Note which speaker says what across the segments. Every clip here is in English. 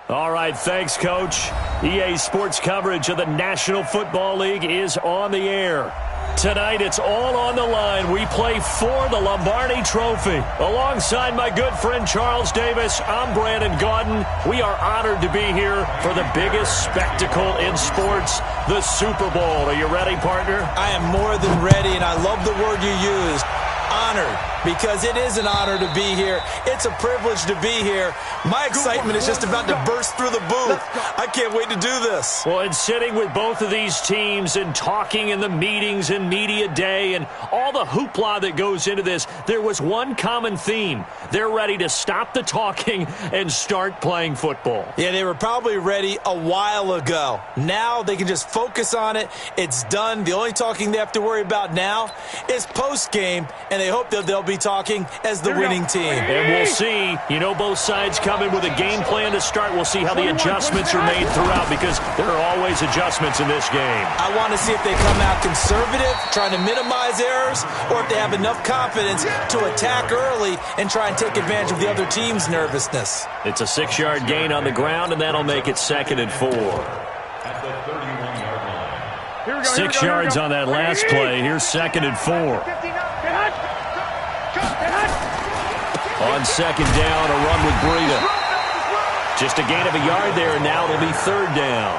Speaker 1: All right, thanks, Coach. EA Sports coverage of the National Football League is on the air. Tonight, it's all on the line. We play for the Lombardi Trophy. Alongside my good friend Charles Davis, I'm Brandon Gaudin. We are honored to be here for the biggest spectacle in sports, the Super Bowl. Are you ready, partner?
Speaker 2: I am more than ready, and I love the word you used. Honored, because it is an honor to be here. It's a privilege to be here. My excitement is just about to burst through the booth. I can't wait to do this.
Speaker 1: Well, and sitting with both of these teams and talking in the meetings and media day and all the hoopla that goes into this, there was one common theme. They're ready to stop the talking and start playing football.
Speaker 2: Yeah, they were probably ready a while ago. Now they can just focus on it. It's done. The only talking they have to worry about now is post-game, and they hope that they'll be talking as the winning team.
Speaker 1: And we'll see. You know, both sides come in with a game plan to start. We'll see how the adjustments are made throughout, because there are always adjustments in this game.
Speaker 2: I want to see if they come out conservative, trying to minimize errors, or if they have enough confidence to attack early and try and take advantage of the other team's nervousness.
Speaker 1: It's a 6-yard gain on the ground, and that'll make it 2nd and 4. 6 yards on that last play. Here's 2nd and 4. On 2nd down, a run with Breida. Just a gain of a yard there, and now it'll be 3rd down.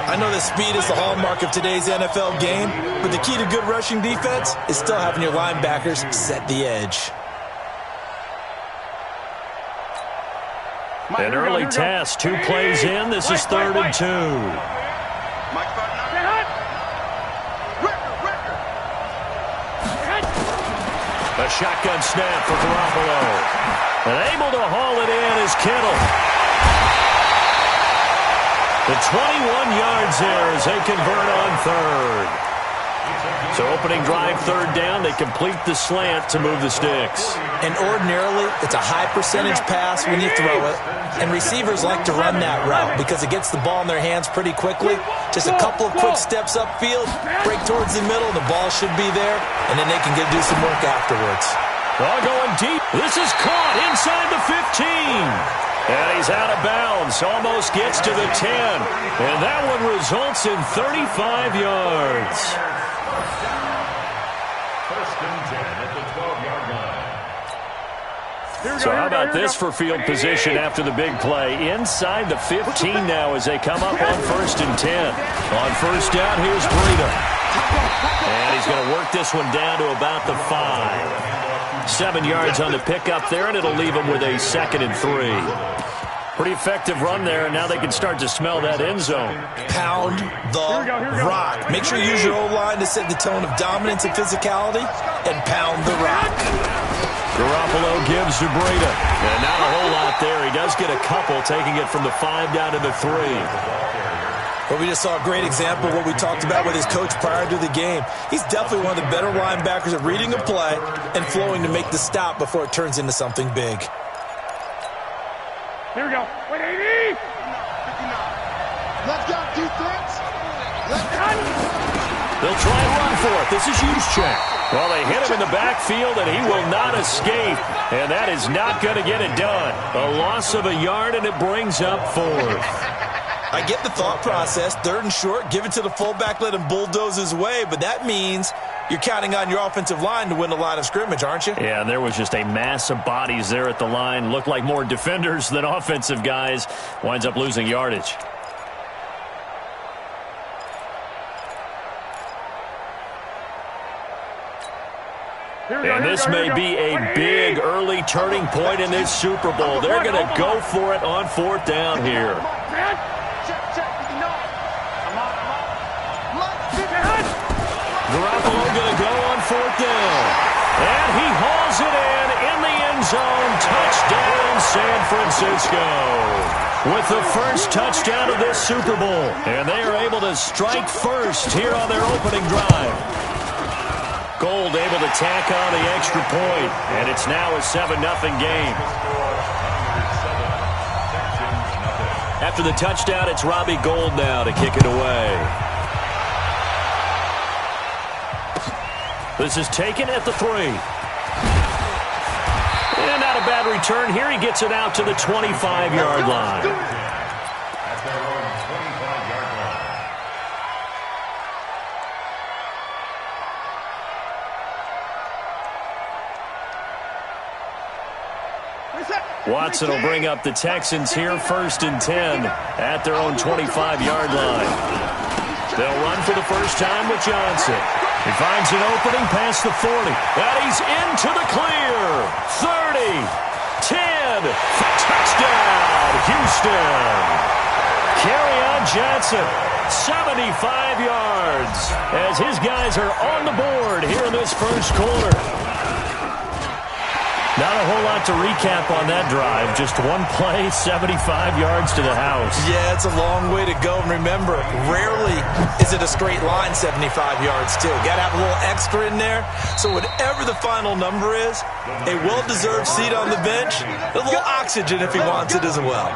Speaker 2: I know that speed is the hallmark of today's NFL game, but the key to good rushing defense is still having your linebackers set the edge.
Speaker 1: An early test, 2 plays in. This is 3rd and 2. A shotgun snap for Garoppolo. And able to haul it in is Kittle. The 21 yards there as they convert on 3rd. So opening drive, 3rd down, they complete the slant to move the sticks.
Speaker 2: And ordinarily, it's a high percentage pass when you throw it. And receivers like to run that route because it gets the ball in their hands pretty quickly. Just a couple of quick steps upfield, break towards the middle, the ball should be there, and then they can do some work afterwards.
Speaker 1: Ball going deep. This is caught inside the 15. And he's out of bounds. Almost gets to the 10. And that one results in 35 yards. So how about this for field position after the big play? Inside the 15 now as they come up on 1st and 10. On 1st down, here's Breida. And he's going to work this one down to about the 5. 7 yards on the pickup there, and it'll leave him with a 2nd and 3. Pretty effective run there, and now they can start to smell that end zone.
Speaker 2: Pound the rock. Make sure you use your O-line to set the tone of dominance and physicality, and pound the rock.
Speaker 1: Garoppolo gives to Breida. And not a whole lot there. He does get a couple, taking it from the 5 down to the 3.
Speaker 2: Well, we just saw a great example of what we talked about with his coach prior to the game. He's definitely one of the better linebackers at reading a play and flowing to make the stop before it turns into something big.
Speaker 3: Here we go. 180. Let's go, defense. Let's go.
Speaker 1: They'll try and run for it. This is Juszczyk. Well, they hit him in the backfield, and he will not escape. And that is not going to get it done. A loss of a yard, and it brings up 4th.
Speaker 2: I get the thought process. 3rd and short, give it to the fullback, let him bulldoze his way. But that means you're counting on your offensive line to win the line of scrimmage, aren't you?
Speaker 1: Yeah, and there was just a mass of bodies there at the line. Looked like more defenders than offensive guys. Winds up losing yardage. And this may be a big early turning point in this Super Bowl. They're going to go for it on 4th down here. Garoppolo going to go on 4th down. And he hauls it in the end zone. Touchdown, San Francisco. With the first touchdown of this Super Bowl. And they are able to strike first here on their opening drive. Gold able to tack on the extra point, and it's now a 7-0 game. After the touchdown, it's Robbie Gould now to kick it away. This is taken at the 3. And not a bad return here. He gets it out to the 25-yard line. Watson will bring up the Texans here, 1st and 10 at their own 25-yard line. They'll run for the first time with Johnson. He finds an opening past the 40, and he's into the clear. 30, 10, touchdown, Houston. Kerryon Johnson, 75 yards, as his guys are on the board here in this first quarter. Not a whole lot to recap on that drive. Just one play, 75 yards to the house. Yeah,
Speaker 2: it's a long way to go. And remember, rarely is it a straight line 75 yards, too. Got to have a little extra in there. So whatever the final number is, a well-deserved seat on the bench, a little oxygen if he wants it as well.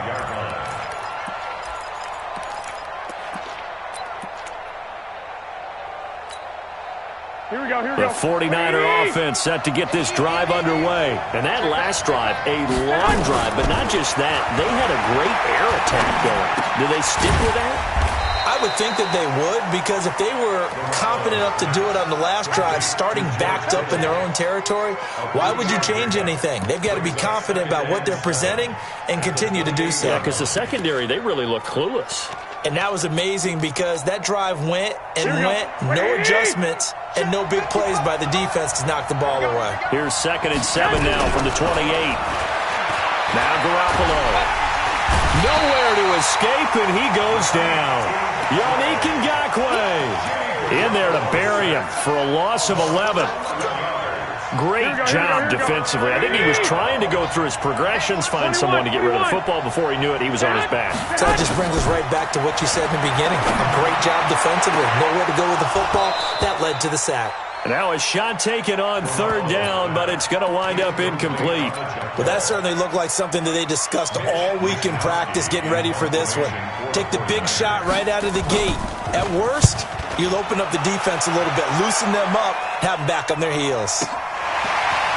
Speaker 1: The 49er offense set to get this drive underway. And that last drive, a long drive, but not just that. They had a great air attack going. Do they stick with that?
Speaker 2: I would think that they would, because if they were confident enough to do it on the last drive, starting backed up in their own territory, why would you change anything? They've got to be confident about what they're presenting and continue to do so.
Speaker 1: Yeah, because the secondary, they really look clueless.
Speaker 2: And that was amazing because that drive went and went, no adjustments, and no big plays by the defense to knock the ball away.
Speaker 1: Here's 2nd and 7 now from the 28. Now Garoppolo. Nowhere to escape, and he goes down. Yannick Ngakoue in there to bury him for a loss of 11. Great job defensively. I think he was trying to go through his progressions, find someone to get rid of the football. Before he knew it, he was on his back.
Speaker 2: So that just brings us right back to what you said in the beginning. A great job defensively. Nowhere to go with the football. That led to the sack.
Speaker 1: Now a shot taken on 3rd down, but it's going to wind up incomplete.
Speaker 2: Well, that certainly looked like something that they discussed all week in practice, getting ready for this one. Take the big shot right out of the gate. At worst, you'll open up the defense a little bit, loosen them up, have them back on their heels.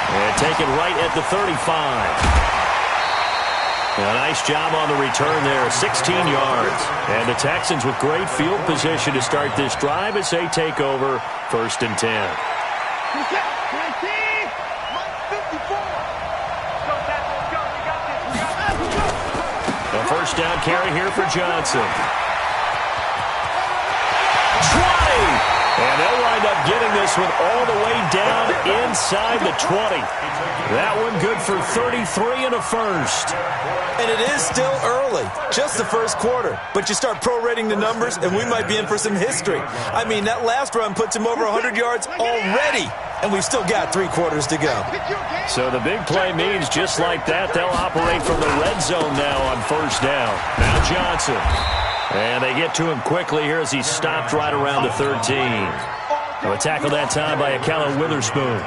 Speaker 1: And taken right at the 35. A nice job on the return there, 16 yards. And the Texans with great field position to start this drive as they take over, 1st and 10. The first down carry here for Johnson. 20! And they'll wind up getting this one all the way down inside the 20. That one good for 33 and a first.
Speaker 2: And it is still early, just the first quarter. But you start prorating the numbers, and we might be in for some history. I mean, that last run puts him over 100 yards already, and we've still got 3 quarters to go.
Speaker 1: So the big play means just like that, they'll operate from the red zone now on 1st down. Now Johnson. And they get to him quickly here as he's stopped right around the 13. A tackle that time by Akello Witherspoon.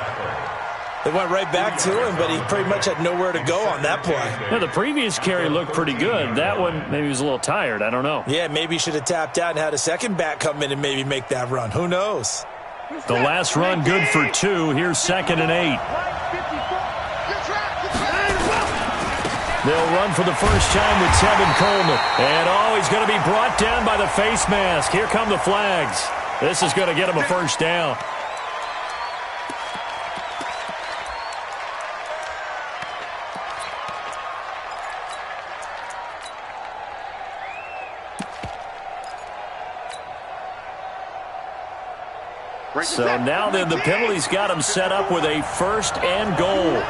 Speaker 2: They went right back to him, but he pretty much had nowhere to go on that play.
Speaker 1: Yeah, the previous carry looked pretty good. That one, maybe he was a little tired. I don't know.
Speaker 2: Yeah, maybe he should have tapped out and had a second back come in and maybe make that run. Who knows?
Speaker 1: The last run good for 2. Here's 2nd and 8. They'll run for the first time with Tevin Coleman. And, he's going to be brought down by the face mask. Here come the flags. This is going to get him a first down. So now then the penalty's got him set up with a 1st and goal.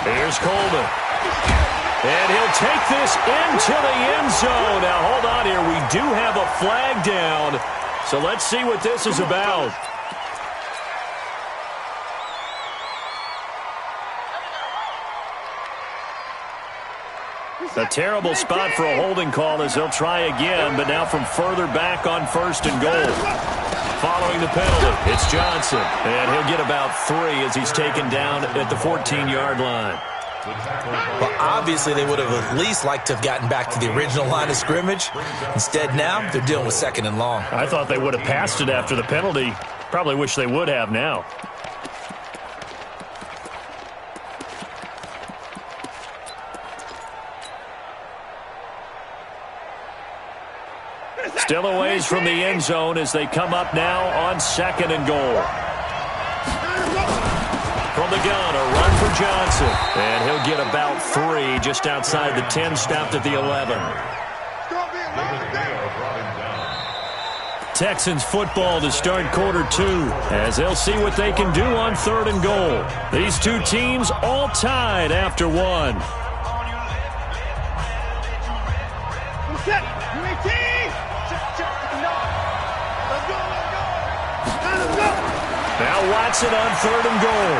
Speaker 1: Here's Coleman. And he'll take this into the end zone. Now, hold on here. We do have a flag down. So let's see what this is about. A terrible spot for a holding call as they'll try again, but now from further back on 1st and goal. Following the penalty, it's Johnson. And he'll get about 3 as he's taken down at the 14-yard line.
Speaker 2: Well, obviously they would have at least liked to have gotten back to the original line of scrimmage. Instead now, they're dealing with 2nd and long.
Speaker 1: I thought they would have passed it after the penalty. Probably wish they would have now. Still a ways from the end zone as they come up now on 2nd and goal. From the gun, a run for Johnson. And he'll get about 3 just outside the 10, stopped at the 11. Texans football to start quarter 2 as they'll see what they can do on 3rd and goal. These two teams all tied after 1. Now Watson on 3rd and goal.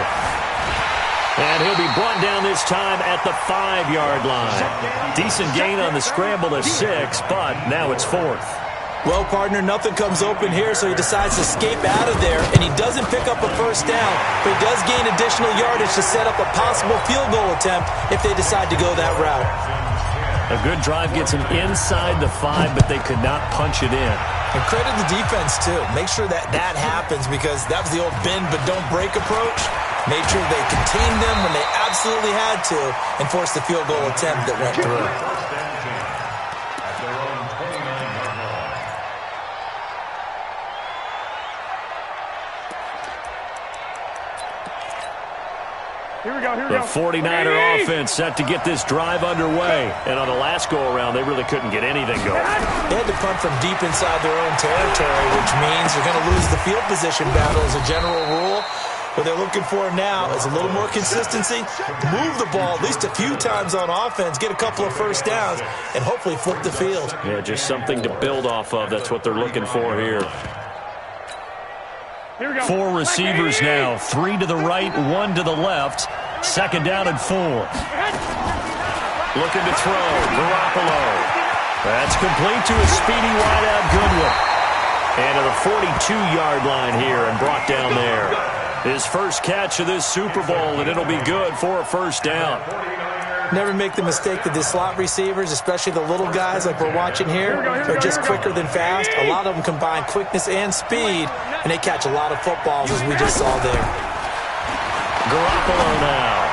Speaker 1: And he'll be brought down this time at the 5-yard line. Decent gain on the scramble to 6, but now it's 4th.
Speaker 2: Well, partner, nothing comes open here, so he decides to escape out of there, and he doesn't pick up a first down, but he does gain additional yardage to set up a possible field goal attempt if they decide to go that route.
Speaker 1: A good drive gets him inside the 5, but they could not punch it in.
Speaker 2: And credit the defense, too. Make sure that happens because that was the old bend but don't break approach. Made sure they contained them when they absolutely had to and forced the field goal attempt that went through.
Speaker 1: The 49er offense set to get this drive underway. And on the last go-around, they really couldn't get anything going.
Speaker 2: They had to punt from deep inside their own territory, which means they're going to lose the field position battle as a general rule. What they're looking for now is a little more consistency, move the ball at least a few times on offense, get a couple of first downs, and hopefully flip the field.
Speaker 1: Yeah, just something to build off of. That's what they're looking for here. 4 receivers now, 3 to the right, 1 to the left. 2nd down and 4. Looking to throw, Garoppolo. That's complete to a speedy wideout Goodwin. And to the 42-yard line here and brought down there. His first catch of this Super Bowl, and it'll be good for a first down.
Speaker 2: Never make the mistake that the slot receivers, especially the little guys like we're watching here, are just quicker than fast. A lot of them combine quickness and speed, and they catch a lot of footballs, as we just saw there.
Speaker 1: Garoppolo now.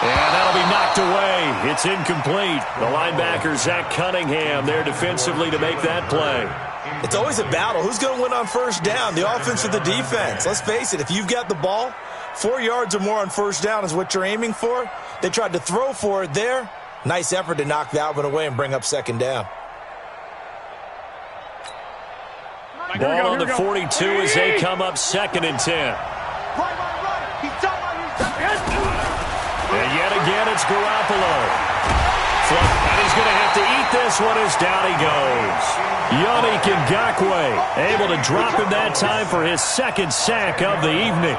Speaker 1: And that'll be knocked away. It's incomplete. The linebacker, Zach Cunningham, there defensively to make that play.
Speaker 2: It's always a battle. Who's going to win on first down, the offense or the defense? Let's face it, if you've got the ball, 4 yards or more on first down is what you're aiming for. They tried to throw for it there. Nice effort to knock that one away and bring up 2nd down.
Speaker 1: Ball on the 42 as they come up 2nd and 10. And yet again, it's Garoppolo. And he's going to have to eat this one as down he goes. Yannick Ngakoue able to drop him that time for his 2nd sack of the evening.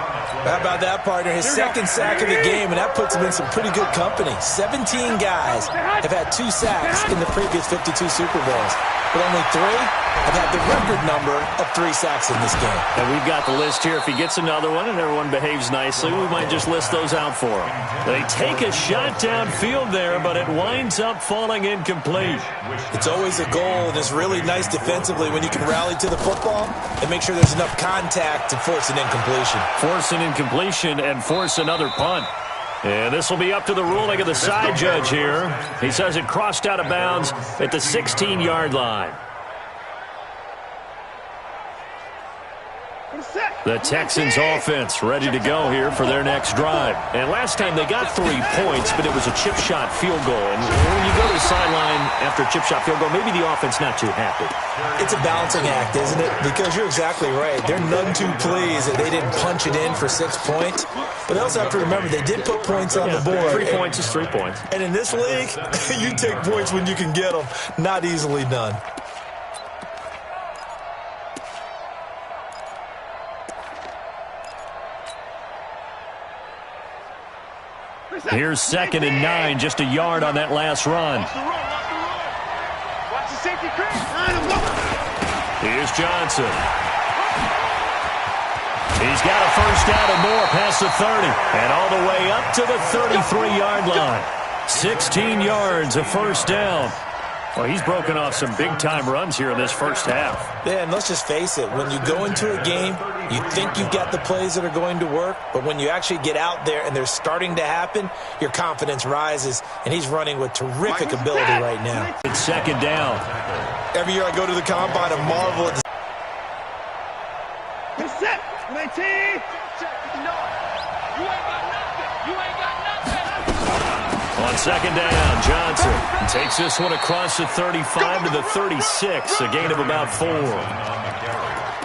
Speaker 2: How about that, partner? His 2nd sack of the game, and that puts him in some pretty good company. 17 guys have had 2 sacks in the previous 52 Super Bowls, but only 3 have had the record number of 3 sacks in this game.
Speaker 1: And we've got the list here. If he gets another one and everyone behaves nicely, we might just list those out for him. They take a shot downfield there, but it winds up falling incomplete.
Speaker 2: It's always a goal, and it's really nice defensively when you can rally to the football and make sure there's enough contact to force an incompletion.
Speaker 1: Force an incompletion and force another punt. And this will be up to the ruling of the side judge here. He says it crossed out of bounds at the 16-yard line. The Texans offense ready to go here for their next drive. And last time they got 3 points, but it was a chip shot field goal. And when you go to the sideline after a chip shot field goal, maybe the offense not too happy.
Speaker 2: It's a balancing act, isn't it? Because you're exactly right. They're none too pleased that they didn't punch it in for 6 points. But they also have to remember they did put points on the board.
Speaker 1: 3 points is 3 points.
Speaker 2: And in this league, you take points when you can get them. Not easily done.
Speaker 1: Here's 2nd and 9, just a yard on that last run. Here's Johnson. He's got a first down and more past the 30. And all the way up to the 33-yard line. 16 yards, a first down. Well, he's broken off some big-time runs here in this first half.
Speaker 2: Yeah, and let's just face it. When you go into a game, you think you've got the plays that are going to work, but when you actually get out there and they're starting to happen, your confidence rises, and he's running with terrific ability right now.
Speaker 1: It's 2nd down.
Speaker 2: Every year I go to the combine and marvel at the...
Speaker 3: Set. 19. You ain't
Speaker 1: second down. Johnson takes this one across the 35 to the 36, a gain of about 4.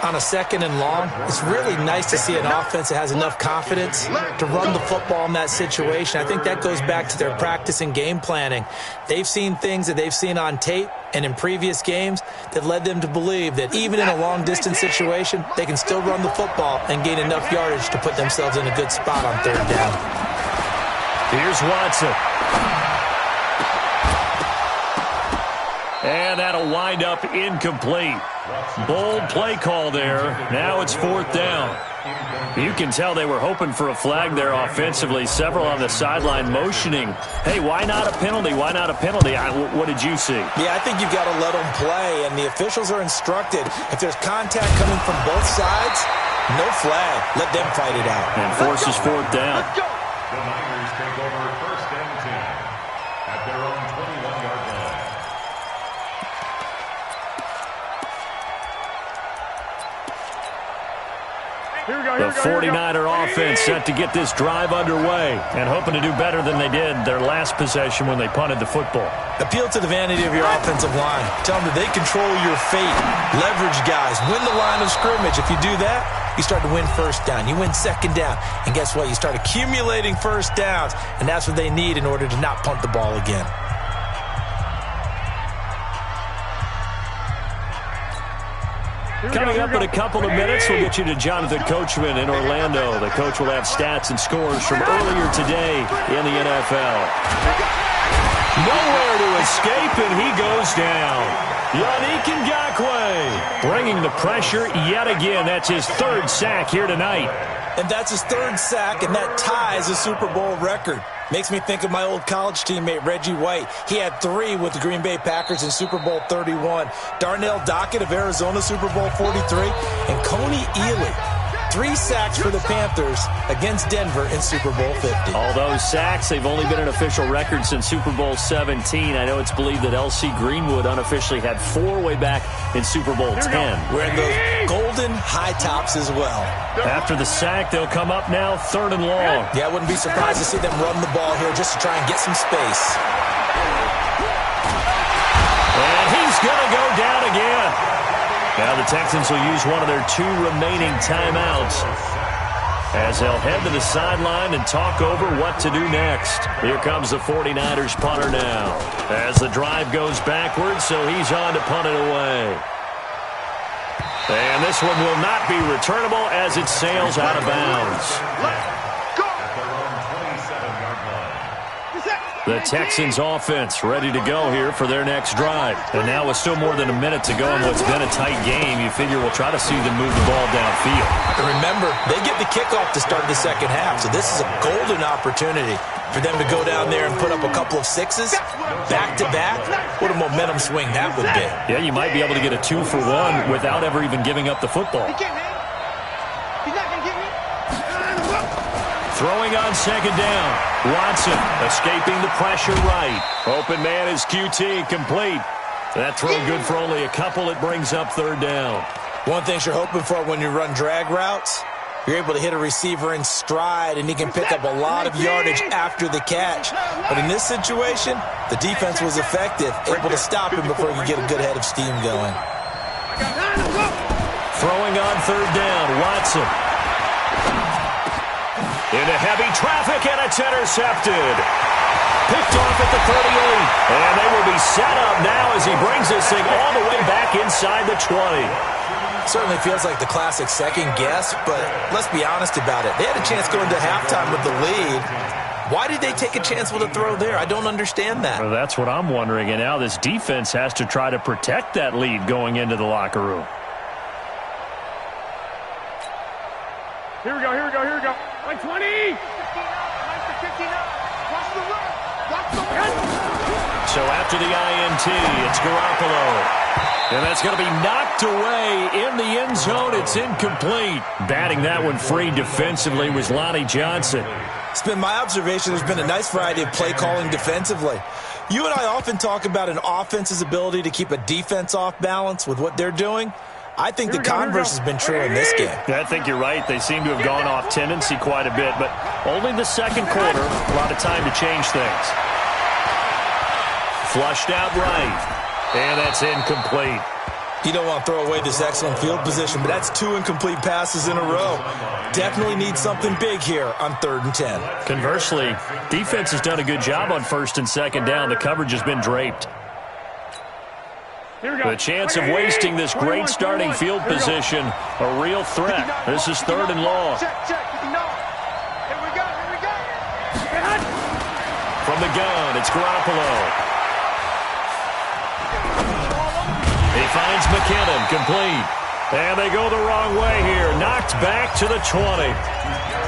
Speaker 2: On a second and long, it's really nice to see an offense that has enough confidence to run the football in that situation. I think that goes back to their practice and game planning. They've seen things that they've seen on tape and in previous games that led them to believe that even in a long-distance situation, they can still run the football and gain enough yardage to put themselves in a good spot on third down.
Speaker 1: Here's Watson. And that'll wind up incomplete. Bold play call there. Now it's fourth down. You can tell they were hoping for a flag there offensively. Several on the sideline motioning, hey, why not a penalty? Why not a penalty? What did you see?
Speaker 2: Yeah, I think you've got to let them play, and the officials are instructed. If there's contact coming from both sides, no flag. Let them fight it out.
Speaker 1: And forces fourth down.
Speaker 4: The Niners take over first and 10 at their own 21-yard line.
Speaker 1: The 49er offense set to get this drive underway and hoping to do better than they did their last possession when they punted the football.
Speaker 2: Appeal to the vanity of your offensive line. Tell them that they control your fate. Leverage guys. Win the line of scrimmage. If you do that, you start to win first down. You win second down. And guess what? You start accumulating first downs, and that's what they need in order to not punt the ball again.
Speaker 1: Coming up in a couple of minutes, we'll get you to Jonathan Coachman in Orlando. The coach will have stats and scores from earlier today in the NFL. Nowhere to escape, and he goes down. Yannick Ngakoue bringing the pressure yet again. That's his third sack here tonight.
Speaker 2: And that's his third sack, and that ties a Super Bowl record. Makes me think of my old college teammate, Reggie White. He had 3 with the Green Bay Packers in Super Bowl 31. Darnell Dockett of Arizona, Super Bowl 43. And Coney Ealy, 3 sacks for the Panthers against Denver in Super Bowl 50.
Speaker 1: All those sacks, they've only been an official record since Super Bowl 17. I know it's believed that L.C. Greenwood unofficially had 4 way back in Super Bowl 10.
Speaker 2: Wearing those golden high tops as well.
Speaker 1: After the sack, they'll come up now third and long.
Speaker 2: Yeah, I wouldn't be surprised to see them run the ball here just to try and get some space.
Speaker 1: And he's going to go down again. Now the Texans will use one of their 2 remaining timeouts as they'll head to the sideline and talk over what to do next. Here comes the 49ers punter now as the drive goes backwards, so he's on to punt it away. And this one will not be returnable as it sails out of bounds. The Texans offense ready to go here for their next drive. And now with still more than a minute to go in what's been a tight game, you figure we'll try to see them move the ball downfield.
Speaker 2: And remember, they get the kickoff to start the second half, so this is a golden opportunity for them to go down there and put up a couple of 6s back-to-back. What a momentum swing that would be.
Speaker 1: Yeah, you might be able to get a 2-for-1 without ever even giving up the football. Throwing on second down. Watson escaping the pressure right. Open man is QT, complete. That throw good for only a couple. It brings up third down.
Speaker 2: One thing you're hoping for when you run drag routes, you're able to hit a receiver in stride, and he can pick up a lot of yardage after the catch. But in this situation, the defense was effective, able to stop him before he could get a good head of steam going.
Speaker 1: Throwing on third down, Watson. Into heavy traffic, and it's intercepted. Picked off at the 38. And they will be set up now as he brings this thing all the way back inside the 20.
Speaker 2: Certainly feels like the classic second guess, but let's be honest about it. They had a chance going to halftime with the lead. Why did they take a chance with a throw there? I don't understand that.
Speaker 1: Well, that's what I'm wondering. And now this defense has to try to protect that lead going into the locker room.
Speaker 3: Here we go, here we go, here we go. Like 20. 59. Watch the run. Watch the run.
Speaker 1: So after the INT, it's Garoppolo. And that's going to be knocked away in the end zone. It's incomplete. Batting that one free defensively was Lonnie Johnson.
Speaker 2: It's been my observation there's been a nice variety of play calling defensively. You and I often talk about an offense's ability to keep a defense off balance with what they're doing. I think the converse has been true in this game.
Speaker 1: Yeah, I think you're right. They seem to have gone off tendency quite a bit, but only the second quarter, a lot of time to change things. Flushed out right. And that's incomplete.
Speaker 2: You don't want to throw away this excellent field position, but that's 2 incomplete passes in a row. Definitely need something big here on 3rd and 10.
Speaker 1: Conversely, defense has done a good job on 1st and 2nd down. The coverage has been draped. The chance of wasting this great starting field position, a real threat. This is 3rd and long.
Speaker 3: Check. Here we go.
Speaker 1: From the gun, it's Garoppolo. He finds McKinnon, complete. And they go the wrong way here. Knocked back to the 20.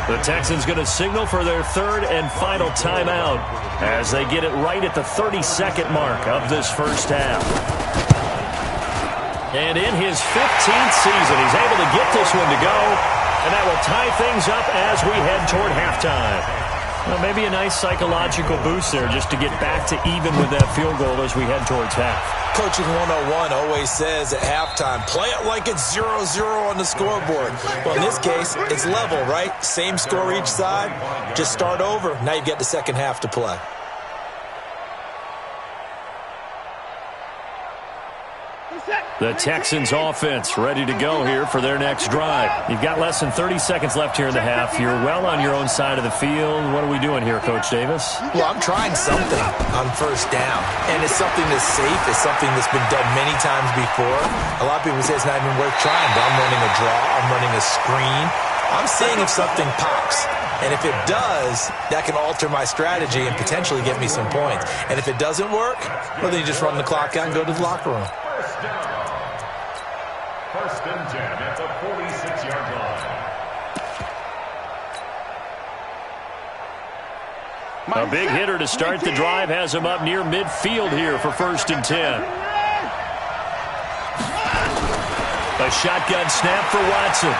Speaker 1: The Texans going to signal for their 3rd and final timeout as they get it right at the 32nd mark of this first half. And in his 15th season, he's able to get this one to go. And that will tie things up as we head toward halftime. Well, maybe a nice psychological boost there just to get back to even with that field goal as we head towards half.
Speaker 2: Coaching 101 always says at halftime, play it like it's 0-0 on the scoreboard. Well, in this case, it's level, right? Same score each side. Just start over. Now you get the second half to play.
Speaker 1: The Texans offense ready to go here for their next drive. You've got less than 30 seconds left here in the half. You're well on your own side of the field. What are we doing here, Coach Davis?
Speaker 2: Well, I'm trying something on 1st down. And it's something that's safe. It's something that's been done many times before. A lot of people say it's not even worth trying, but I'm running a draw. I'm running a screen. I'm seeing if something pops. And if it does, that can alter my strategy and potentially get me some points. And if it doesn't work, well, then you just run the clock out and go to the locker room.
Speaker 4: 1st and 10 at the 46-yard line.
Speaker 1: A big hitter to start the drive has him up near midfield here for 1st and 10. A shotgun snap for Watson.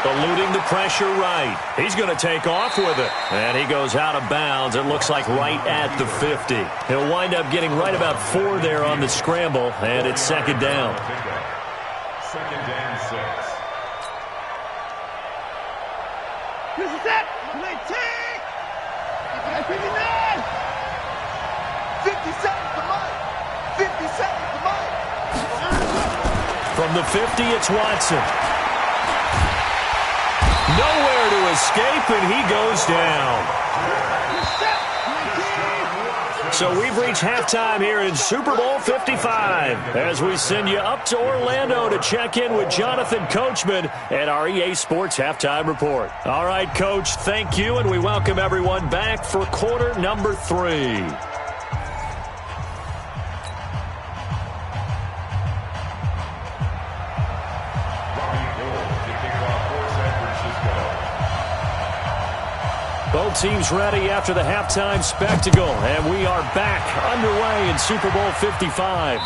Speaker 1: Eluding the pressure right. He's going to take off with it. And he goes out of bounds. It looks like right at the 50. He'll wind up getting right about 4 there on the scramble, and it's 2nd down.
Speaker 4: 2nd and 6.
Speaker 3: This is it. 59. 50 seconds to Mike. 50 seconds to Mike.
Speaker 1: From the 50, it's Watson. Nowhere to escape, and he goes down. So we've reached halftime here in Super Bowl 55 as we send you up to Orlando to check in with Jonathan Coachman at our EA Sports Halftime Report. All right, Coach, thank you, and we welcome everyone back for quarter number 3. Both teams ready after the halftime spectacle, and we are back underway in Super Bowl 55.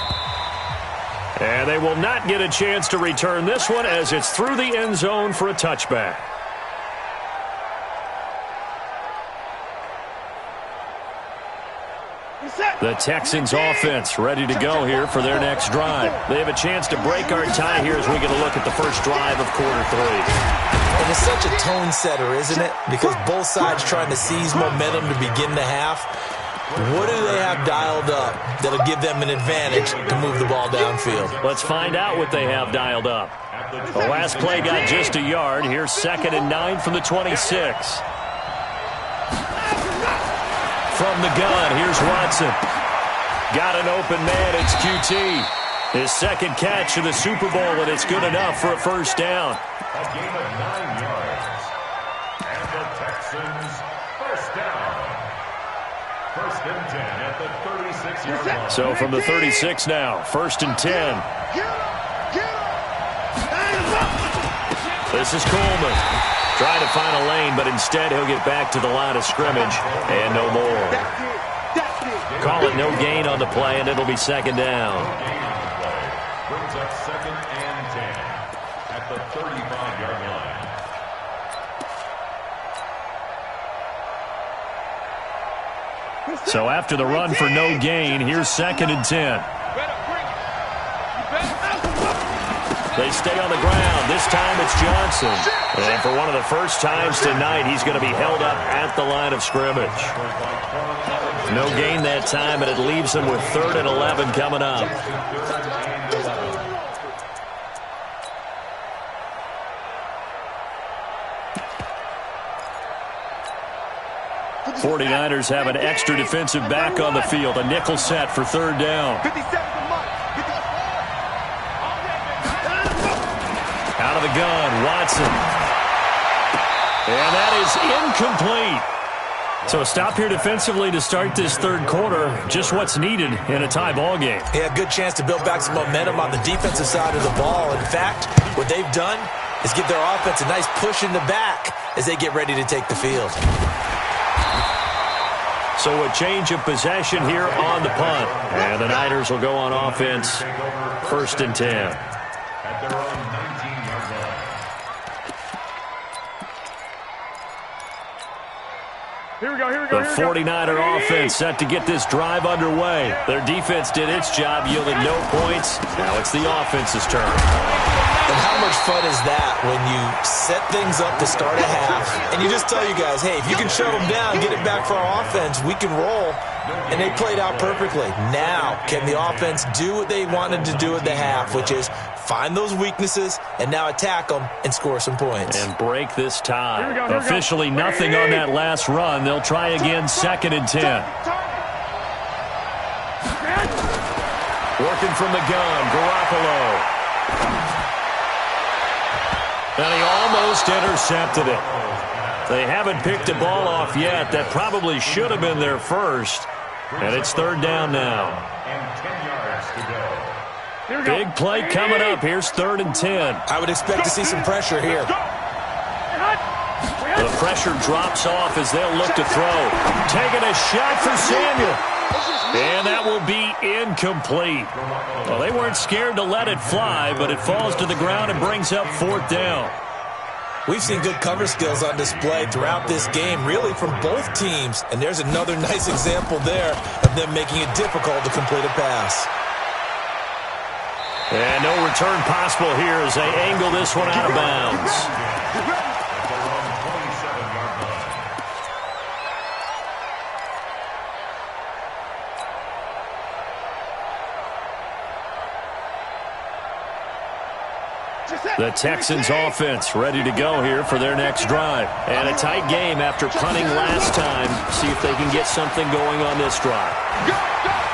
Speaker 1: And they will not get a chance to return this one as it's through the end zone for a touchback. The Texans offense ready to go here for their next drive. They have a chance to break our tie here as we get a look at the first drive of quarter 3.
Speaker 2: And it's such a tone setter, isn't it? Because both sides trying to seize momentum to begin the half. What do they have dialed up that'll give them an advantage to move the ball downfield?
Speaker 1: Let's find out what they have dialed up. The last play got just a yard. Here's 2nd and 9 from the 26. From the gun, here's Watson. Got an open man, it's QT. His 2nd catch of the Super Bowl, and it's good enough for a first down.
Speaker 4: A gain of 9 yards. And the Texans first down. 1st and 10 at the 36-yard line.
Speaker 1: So from the 36 now, 1st and 10. This is Coleman. Trying to find a lane, but instead he'll get back to the line of scrimmage and no more. Call it no gain on the play, and it'll be 2nd down.
Speaker 4: Brings up 2nd and 10 at the 35-yard line.
Speaker 1: So after the run for no gain, here's 2nd and 10. They stay on the ground. This time it's Johnson. And for one of the first times tonight, he's going to be held up at the line of scrimmage. No gain that time, and it leaves him with 3rd and 11 coming up. 49ers have an extra defensive back on the field. A nickel set for 3rd down. Out of the gun, Watson. And that is incomplete. So a stop here defensively to start this 3rd quarter. Just what's needed in a tie ball game.
Speaker 2: Yeah, good chance to build back some momentum on the defensive side of the ball. In fact, what they've done is give their offense a nice push in the back as they get ready to take the field.
Speaker 1: So a change of possession here on the punt. And the Niners will go on offense, 1st and 10.
Speaker 4: At their own 19-yard line.
Speaker 3: Here we go.
Speaker 1: The 49er offense set to get this drive underway. Their defense did its job, yielded no points. Now it's the offense's turn.
Speaker 2: And how much fun is that when you set things up to start a half and you just tell you guys, hey, if you can shut them down, get it back for our offense, we can roll. And they played out perfectly. Now, can the offense do what they wanted to do at the half, which is find those weaknesses and now attack them and score some points.
Speaker 1: And break this tie. Officially nothing on that last run. They'll try again, 2nd and 10. Working from the gun, Garoppolo. And he almost intercepted it. They haven't picked a ball off yet. That probably should have been their first. And it's 3rd down now.
Speaker 4: And 10 yards to go.
Speaker 1: Big play coming up. Here's 3rd and 10.
Speaker 2: I would expect to see some pressure here.
Speaker 1: The pressure drops off as they'll look to throw. Taking a shot for Samuel. And that will be incomplete. Well, they weren't scared to let it fly, but it falls to the ground and brings up 4th down.
Speaker 2: We've seen good cover skills on display throughout this game, really from both teams. And there's another nice example there of them making it difficult to complete a pass.
Speaker 1: And no return possible here as they angle this one out of bounds. The Texans offense ready to go here for their next drive. And a tight game after punting last time. See if they can get something going on this drive.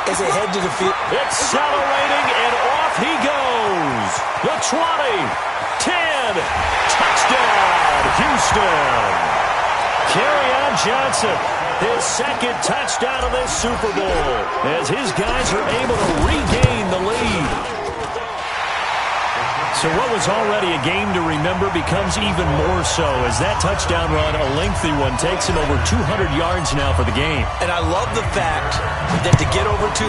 Speaker 2: As they head to the field.
Speaker 1: Accelerating, and off he goes. The 20, 10, touchdown, Houston. Kerryon Johnson, his 2nd touchdown of this Super Bowl, as his guys are able to regain the lead. So what was already a game to remember becomes even more so as that touchdown run, a lengthy one, takes him over 200 yards now for the game.
Speaker 2: And I love the fact that to get over 200,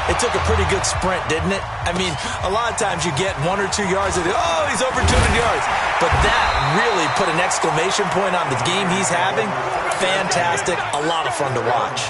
Speaker 2: it took a pretty good sprint, didn't it? I mean, a lot of times you get 1 or 2 yards and oh, he's over 200 yards. But that really put an exclamation point on the game he's having. Fantastic. A lot of fun to watch.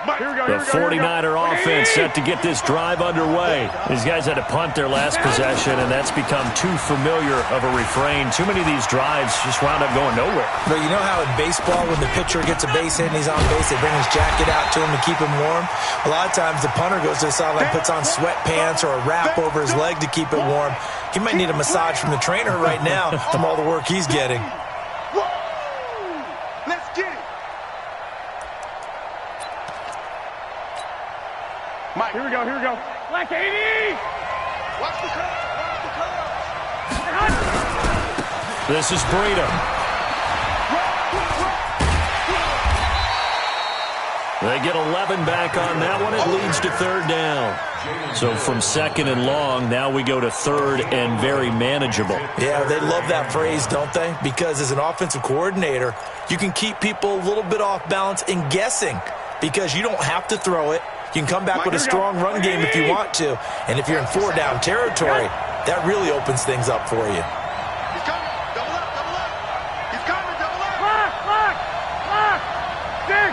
Speaker 1: The 49er offense set to get this drive underway. These guys had to punt their last possession, and that's become too familiar of a refrain. Too many of these drives just wound up going nowhere.
Speaker 2: But you know how in baseball, when the pitcher gets a base hit and he's on base, they bring his jacket out to him to keep him warm? A lot of times the punter goes to the sideline, puts on sweatpants or a wrap over his leg to keep it warm. He might need a massage from the trainer right now from all the work he's getting.
Speaker 3: Let's get it. Mike, here we go. Black 80! Watch the curve.
Speaker 1: This is Breida. They get 11 back on that one. It leads to 3rd down. So from 2nd and long, now we go to 3rd and very manageable.
Speaker 2: Yeah, they love that phrase, don't they? Because as an offensive coordinator, you can keep people a little bit off balance and guessing because you don't have to throw it. You can come back with a strong run game if you want to. And if you're in 4-down territory, that really opens things up for you.
Speaker 3: He's coming. Double up. He's coming. Double up. Lock. 6.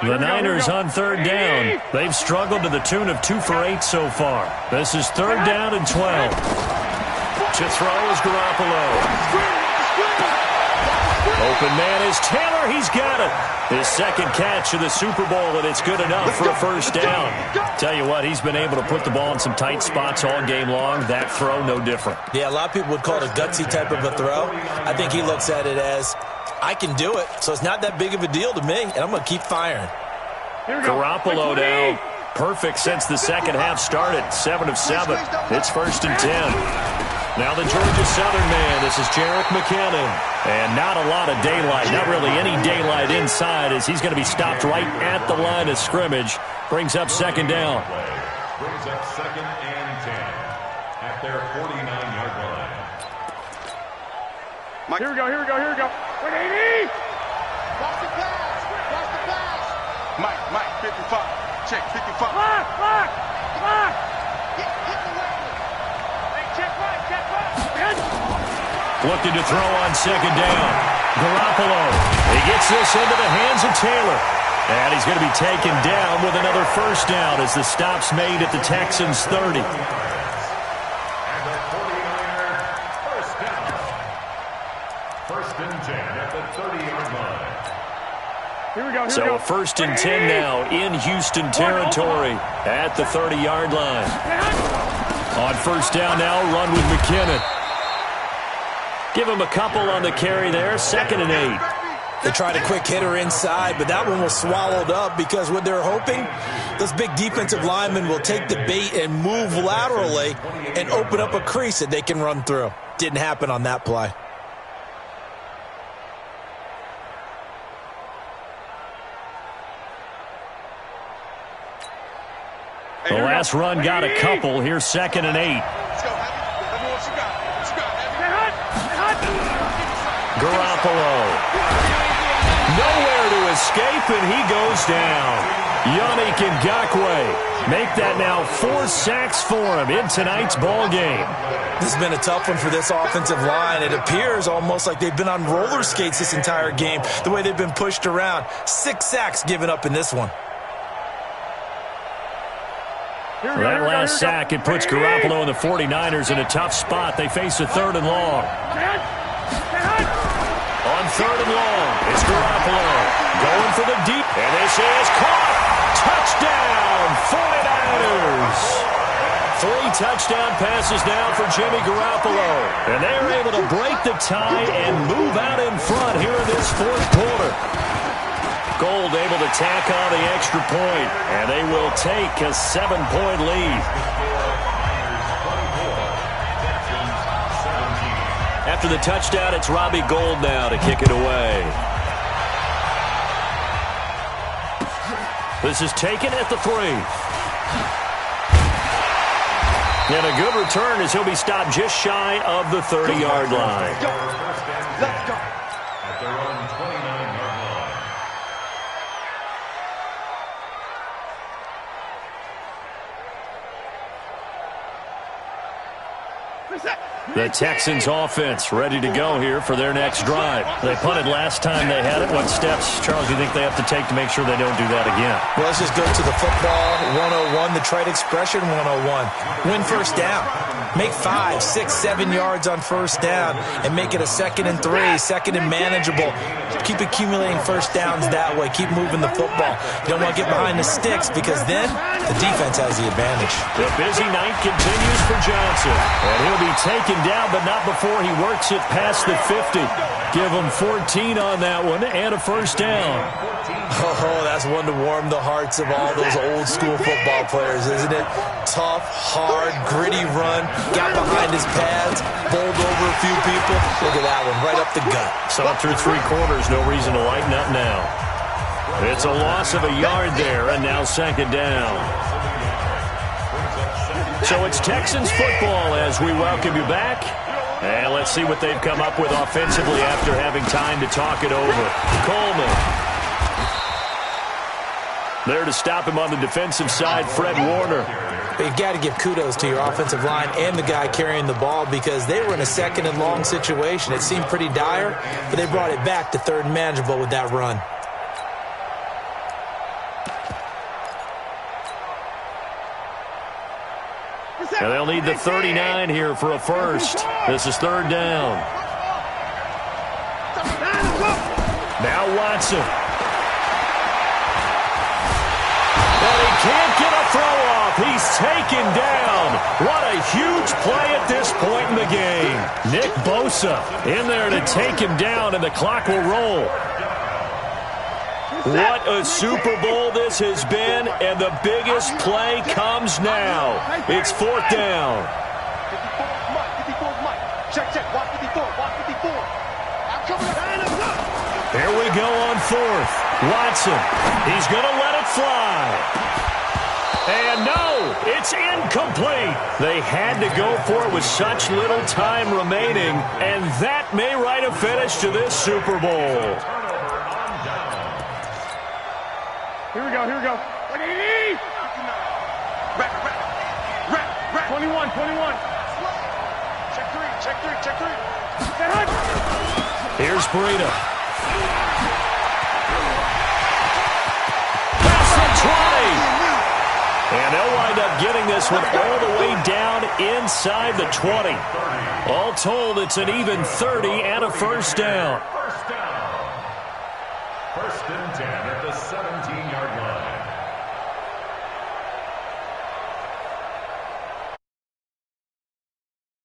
Speaker 1: The Niners on third down. They've struggled to the tune of 2 for 8 so far. This is third down and 12. To throw is Garoppolo. Open man is Taylor. He's got it. His second catch of the Super Bowl, and it's good enough for a first down. Tell you what, he's been able to put the ball in some tight spots all game long. That throw, no different.
Speaker 2: Yeah, a lot of people would call it a gutsy type of a throw. I think he looks at it as, I can do it, so it's not that big of a deal to me, and I'm going to keep firing.
Speaker 1: Garoppolo now, perfect since the second half started. 7 of 7. It's first and 10. Now the Georgia Southern man, this is Jerick McKinnon. And not a lot of daylight, not really any daylight inside as he's going to be stopped right at the line of scrimmage. Brings up second down.
Speaker 4: Brings up second and 10 at their 49-yard line.
Speaker 3: Mike. Here we go. 180. Watch the pass. Mike, 55. Check, 55. Lock. Hit the way. Check right.
Speaker 1: Looking to throw on second down. Garoppolo. He gets this into the hands of Taylor. And he's going to be taken down with another first down as the stop's made at the Texans' 30.
Speaker 4: And the 49er first down. First and 10 at the 30-yard line.
Speaker 3: Here we go.
Speaker 1: So a first and 10 now in Houston territory at the 30-yard line. On first down now, run with McKinnon. Give him a couple on the carry there. Second and 8.
Speaker 2: They tried a quick hitter inside, but that one was swallowed up because what they're hoping, those big defensive linemen will take the bait and move laterally and open up a crease that they can run through. Didn't happen on that play.
Speaker 1: The last run got a couple. Here's second and 8. Garoppolo. Nowhere to escape, and he goes down. Yannick Ngakoue make that now 4 sacks for him in tonight's ball game.
Speaker 2: This has been a tough one for this offensive line. It appears almost like they've been on roller skates this entire game, the way they've been pushed around. 6 sacks given up in this one.
Speaker 1: That last sack, it puts Garoppolo and the 49ers in a tough spot. They face a third and long. On third and long, it's Garoppolo going for the deep. And this is caught. Touchdown, 49ers. 3 touchdown passes now for Jimmy Garoppolo. And they are able to break the tie and move out in front here in this fourth quarter. Gold able to tack on the extra point, and they will take a 7-point lead. After the touchdown, it's Robbie Gould now to kick it away. This is taken at the 3. And a good return as he'll be stopped just shy of the 30-yard line.
Speaker 3: Let's go.
Speaker 4: At their own 29-yard line.
Speaker 1: The Texans offense ready to go here for their next drive. They punted last time they had it. What steps, Charles, do you think they have to take to make sure they don't do that again?
Speaker 2: Well, let's just go to the football 101, the trite expression 101. Win first down. Make 5, 6, 7 yards on first down and make it a 2nd and 3, second and manageable. Keep accumulating first downs that way. Keep moving the football. You don't want to get behind the sticks because then the defense has the advantage.
Speaker 1: The busy night continues for Johnson. And he'll be taken down, but not before he works it past the 50. Give him 14 on that one and a first down.
Speaker 2: Oh, that's one to warm the hearts of all those old school football players, isn't it? Tough, hard, gritty run. Got behind his pads, bowled over a few people. Look at that one, right up the gut.
Speaker 1: So through 3 quarters, no reason to lighten up now. It's a loss of a yard there, and now second down. So it's Texans football as we welcome you back. And let's see what they've come up with offensively after having time to talk it over. Coleman. There to stop him on the defensive side, Fred Warner.
Speaker 2: You've got to give kudos to your offensive line and the guy carrying the ball because they were in a 2nd and long situation. It seemed pretty dire, but they brought it back to 3rd and manageable with that run.
Speaker 1: And they'll need the 39 here for a first. This is third down. Now Watson. And he can't get a throw off. He's taken down. What a huge play at this point in the game. Nick Bosa in there to take him down, and the clock will roll. What a Super Bowl this has been, and the biggest play comes now. It's fourth down.
Speaker 3: 54 is Mike. Check. Watch 54. I'm coming up.
Speaker 1: Here we go on fourth. Watson. He's going to let it fly. And no, it's incomplete. They had to go for it with such little time remaining, and that may write a finish to this Super Bowl.
Speaker 3: Here we go. 21. Check three.
Speaker 1: Here's Breida. Past the 20. And they'll wind up getting this one all the way down inside the 20. All told, it's an even 30 and a first down.
Speaker 4: First and 10 at the 17-yard line.